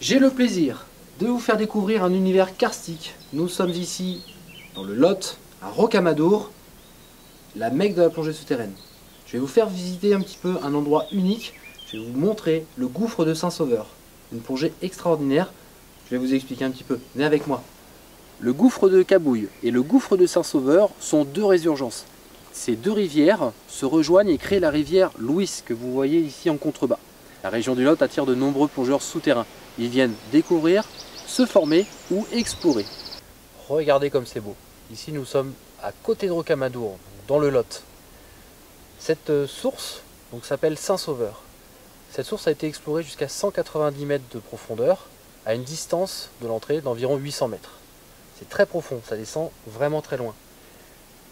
J'ai le plaisir de vous faire découvrir un univers karstique. Nous sommes ici dans le Lot, à Rocamadour, la Mecque de la plongée souterraine. Je vais vous faire visiter un petit peu un endroit unique. Je vais vous montrer le gouffre de Saint-Sauveur. Une plongée extraordinaire. Je vais vous expliquer un petit peu. Venez avec moi. Le gouffre de Cabouille et le gouffre de Saint-Sauveur sont deux résurgences. Ces deux rivières se rejoignent et créent la rivière Louis que vous voyez ici en contrebas. La région du Lot attire de nombreux plongeurs souterrains. Ils viennent découvrir, se former ou explorer. Regardez comme c'est beau. Ici nous sommes à côté de Rocamadour, dans le Lot. Cette source s'appelle Saint-Sauveur. Cette source a été explorée jusqu'à 190 mètres de profondeur, à une distance de l'entrée d'environ 800 mètres. C'est très profond, ça descend vraiment très loin.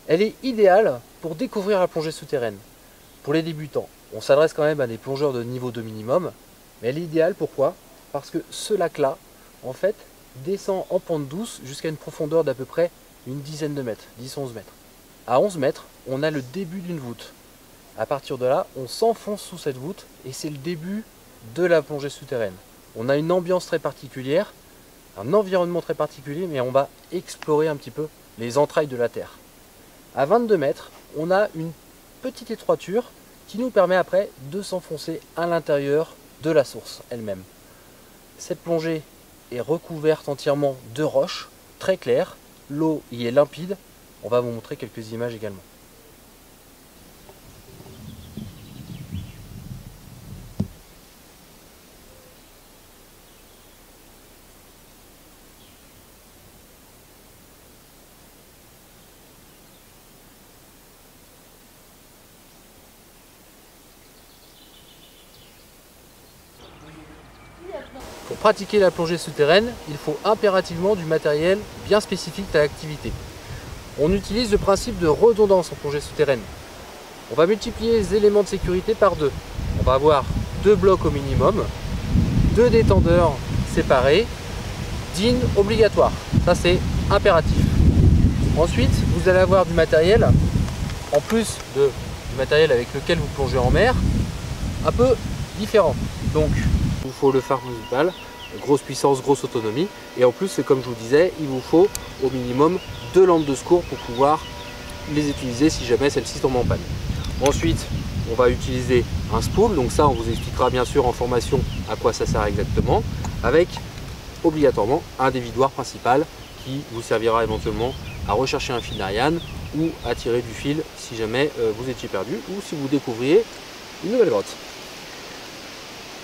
Elle est idéale pour découvrir la plongée souterraine. Pour les débutants, on s'adresse quand même à des plongeurs de niveau 2 minimum, mais elle est idéale pourquoi? Parce que ce lac-là, en fait, descend en pente douce jusqu'à une profondeur d'à peu près une dizaine de mètres, 10-11 mètres. À 11 mètres, on a le début d'une voûte. À partir de là, on s'enfonce sous cette voûte et c'est le début de la plongée souterraine. On a une ambiance très particulière, un environnement très particulier, mais on va explorer un petit peu les entrailles de la Terre. À 22 mètres, on a une petite étroiture qui nous permet après de s'enfoncer à l'intérieur de la source elle-même. Cette plongée est recouverte entièrement de roches, très claires, l'eau y est limpide. On va vous montrer quelques images également. Pour pratiquer la plongée souterraine, il faut impérativement du matériel bien spécifique à l'activité. On utilise le principe de redondance en plongée souterraine. On va multiplier les éléments de sécurité par deux. On va avoir deux blocs au minimum, deux détendeurs séparés, DIN obligatoire. Ça c'est impératif. Ensuite, vous allez avoir du matériel, en plus du matériel avec lequel vous plongez en mer, un peu différent. Donc, il vous faut le phare principal, grosse puissance, grosse autonomie. Et en plus, comme je vous disais, il vous faut au minimum deux lampes de secours pour pouvoir les utiliser si jamais celle-ci tombe en panne. Ensuite, on va utiliser un spool. Donc ça, on vous expliquera bien sûr en formation à quoi ça sert exactement. Avec obligatoirement un dévidoir principal qui vous servira éventuellement à rechercher un fil d'Ariane ou à tirer du fil si jamais vous étiez perdu ou si vous découvriez une nouvelle grotte.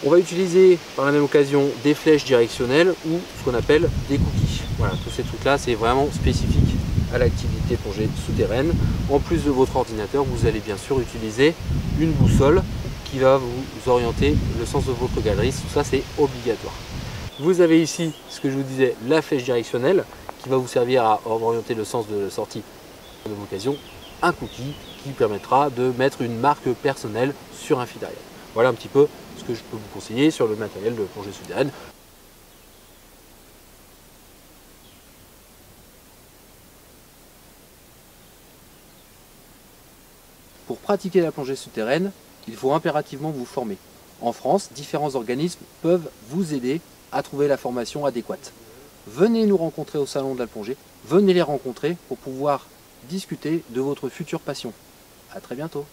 On va utiliser par la même occasion des flèches directionnelles ou ce qu'on appelle des cookies. Voilà, tous ces trucs-là, c'est vraiment spécifique à l'activité plongée souterraine. En plus de votre ordinateur, vous allez bien sûr utiliser une boussole qui va vous orienter le sens de votre galerie. Tout ça, c'est obligatoire. Vous avez ici, ce que je vous disais, la flèche directionnelle qui va vous servir à orienter le sens de sortie. De l'occasion, un cookie qui permettra de mettre une marque personnelle sur un fil d'Ariane. Voilà un petit peu ce que je peux vous conseiller sur le matériel de plongée souterraine. Pour pratiquer la plongée souterraine, il faut impérativement vous former. En France, différents organismes peuvent vous aider à trouver la formation adéquate. Venez nous rencontrer au salon de la plongée, venez les rencontrer pour pouvoir discuter de votre future passion. À très bientôt.